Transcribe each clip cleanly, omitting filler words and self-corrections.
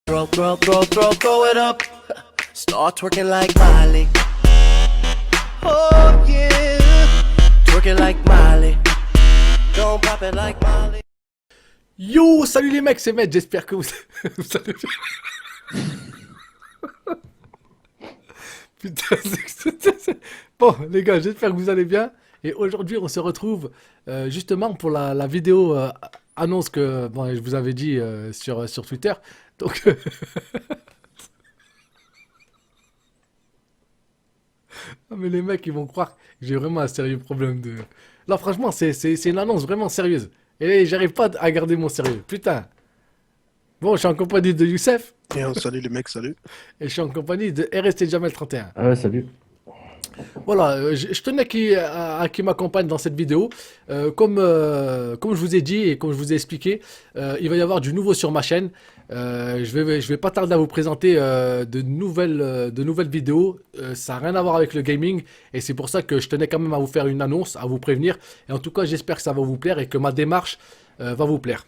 Throw it up. Start twerking like Miley. Oh yeah. Twerking like Miley. Don't pop it like Miley. Yo, salut les mecs, c'est Matt, j'espère que vous, vous allez bien. Putain, bon les gars, j'espère que vous allez bien. Et aujourd'hui, on se retrouve justement pour la vidéo annonce que bon, je vous avais dit sur Twitter. Donc, ah, mais les mecs, ils vont croire que j'ai vraiment un sérieux problème de... Là, franchement, c'est une annonce vraiment sérieuse. Et j'arrive pas à garder mon sérieux. Putain. Bon, je suis en compagnie de Youssef Salut les mecs, salut. et je suis en compagnie de RST Jamel 31. Ah ouais, salut. Voilà, je tenais à qui m'accompagne dans cette vidéo. Comme je vous ai dit et comme je vous ai expliqué, il va y avoir du nouveau sur ma chaîne. Je vais pas tarder à vous présenter de nouvelles vidéos. Ça n'a rien à voir avec le gaming et c'est pour ça que je tenais quand même à vous faire une annonce, à vous prévenir. Et en tout cas, j'espère que ça va vous plaire et que ma démarche va vous plaire.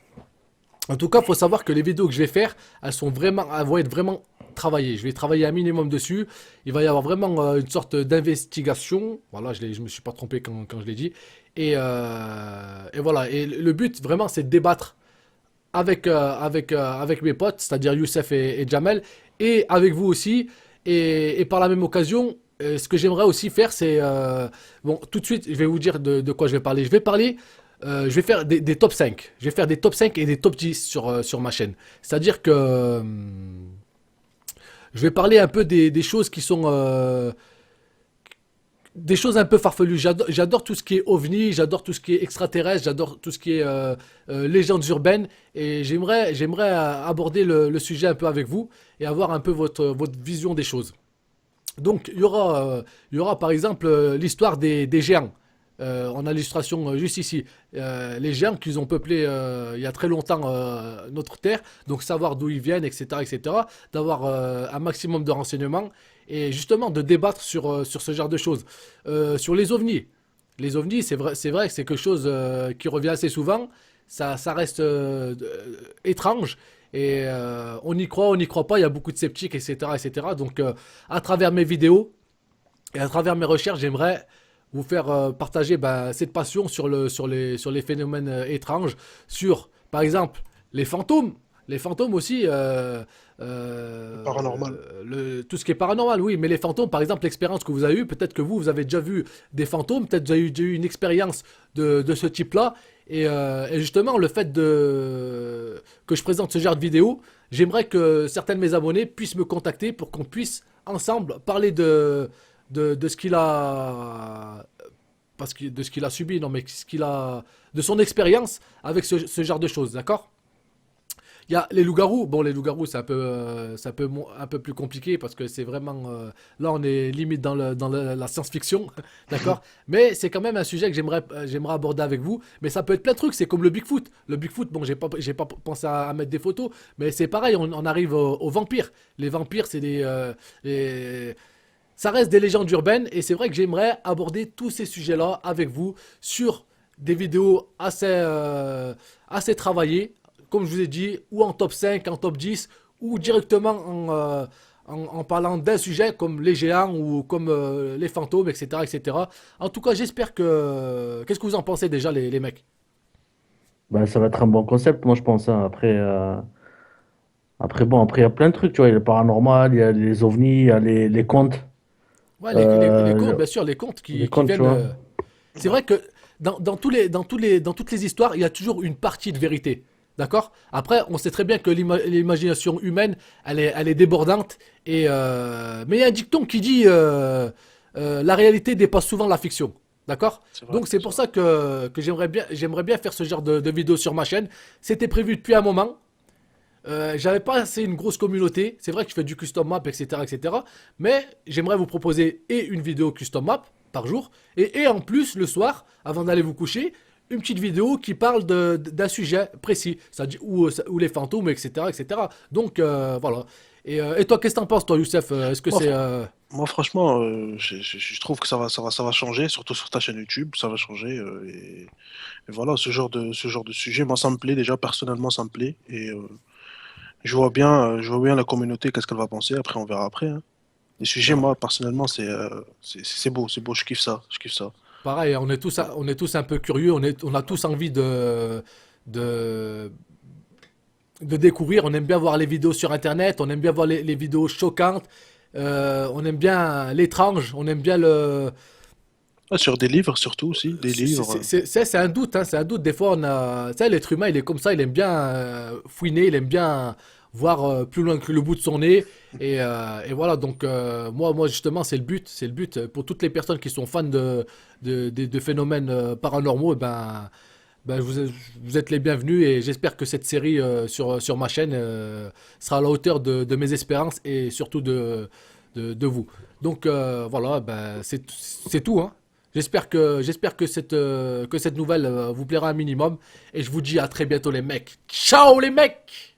En tout cas, il faut savoir que les vidéos que je vais faire, elles vont être vraiment travaillées. Je vais travailler un minimum dessus. Il va y avoir vraiment une sorte d'investigation. Voilà, je me suis pas trompé quand je l'ai dit. Et voilà. Et le but, vraiment, c'est de débattre avec mes potes, c'est-à-dire Youssef et Jamel, et avec vous aussi. Et par la même occasion, ce que j'aimerais aussi faire, c'est... bon, tout de suite, je vais vous dire de quoi je vais parler. Je vais faire des top 5. Je vais faire des top 5 et des top 10 sur ma chaîne. C'est-à-dire que je vais parler un peu des choses qui sont... des choses un peu farfelues. J'adore tout ce qui est ovni, j'adore tout ce qui est extraterrestre, j'adore tout ce qui est légendes urbaines. Et j'aimerais aborder le sujet un peu avec vous et avoir un peu votre vision des choses. Donc, il y aura par exemple l'histoire des géants. On a l'illustration juste ici. Les géants qu'ils ont peuplé il y a très longtemps notre Terre. Donc, savoir d'où ils viennent, etc. etc. D'avoir un maximum de renseignements. Et justement, de débattre sur ce genre de choses. Sur les ovnis. Les ovnis, c'est vrai que c'est quelque chose qui revient assez souvent. Ça reste étrange. Et on y croit, on n'y croit pas. Il y a beaucoup de sceptiques, etc. etc. Donc, à travers mes vidéos et à travers mes recherches, j'aimerais vous faire partager cette passion sur les phénomènes étranges, sur, par exemple, les fantômes. Les fantômes aussi, Paranormal. tout ce qui est paranormal, oui, mais les fantômes, par exemple, l'expérience que vous avez eue, peut-être que vous avez déjà vu des fantômes, peut-être que vous avez déjà eu une expérience de ce type-là, et justement, le fait que je présente ce genre de vidéo, j'aimerais que certains de mes abonnés puissent me contacter pour qu'on puisse ensemble parler de ce qu'il a de ce qu'il a subi, non mais de son expérience avec ce genre de choses, d'accord? Il y a les loups-garous. Bon, les loups-garous, c'est un peu plus compliqué parce que c'est vraiment. Là, on est limite dans la science-fiction, d'accord? Mais c'est quand même un sujet que j'aimerais aborder avec vous. Mais ça peut être plein de trucs. C'est comme le Bigfoot. Le Bigfoot, bon, j'ai pas pensé à mettre des photos, mais c'est pareil. On arrive aux vampires. Les vampires, c'est ça reste des légendes urbaines et c'est vrai que j'aimerais aborder tous ces sujets-là avec vous sur des vidéos assez travaillées, comme je vous ai dit, ou en top 5, en top 10, ou directement en parlant d'un sujet comme les géants ou comme les fantômes, etc., etc. En tout cas, j'espère que... Qu'est-ce que vous en pensez déjà, les mecs? Bah, ça va être un bon concept, moi je pense, hein. Bon, après il y a plein de trucs, tu vois. Il y a le paranormal, il y a les ovnis, il y a les contes. Ouais, les contes, Euh, bien sûr, les contes les qui contes, tu viennent... vois. C'est vrai que dans toutes les histoires, il y a toujours une partie de vérité. D'accord? Après, on sait très bien que l'imagination humaine, elle est débordante. Mais il y a un dicton qui dit la réalité dépasse souvent la fiction. D'accord? C'est vrai, Donc c'est c'est pour vrai. ça que j'aimerais bien faire ce genre de vidéo sur ma chaîne. C'était prévu depuis un moment. J'avais pas assez une grosse communauté. C'est vrai que je fais du custom map, etc., etc. Mais j'aimerais vous proposer et une vidéo custom map par jour et en plus le soir, avant d'aller vous coucher, une petite vidéo qui parle d'un sujet précis, c'est-à-dire ou les fantômes, etc., etc. Donc voilà. Et toi, qu'est-ce que t'en penses, toi, Youssef? Est-ce que Moi, c'est moi, franchement, je trouve que ça va changer, surtout sur ta chaîne YouTube, ça va changer. Et voilà, ce genre de sujet, moi, ça me plaît déjà, personnellement, ça me plaît. Je vois bien la communauté, qu'est-ce qu'elle va penser. Après, on verra après, hein. Les sujets, moi, personnellement, c'est beau, je kiffe ça, je kiffe ça. Pareil, on est tous un peu curieux, on a tous envie de, de découvrir. On aime bien voir les vidéos sur Internet, on aime bien voir les vidéos choquantes, on aime bien l'étrange, on aime bien le. Ah, sur des livres, surtout aussi, des livres. C'est un doute, hein, c'est un doute. Des fois, tu sais, l'être humain, il est comme ça, il aime bien fouiner, il aime bien voir plus loin que le bout de son nez. Et voilà, donc moi, justement, c'est le but pour toutes les personnes qui sont fans de phénomènes paranormaux. Vous êtes les bienvenus et j'espère que cette série sur ma chaîne sera à la hauteur de mes espérances et surtout de vous. Donc voilà, c'est tout, hein. J'espère que cette nouvelle vous plaira un minimum et je vous dis à très bientôt les mecs. Ciao les mecs!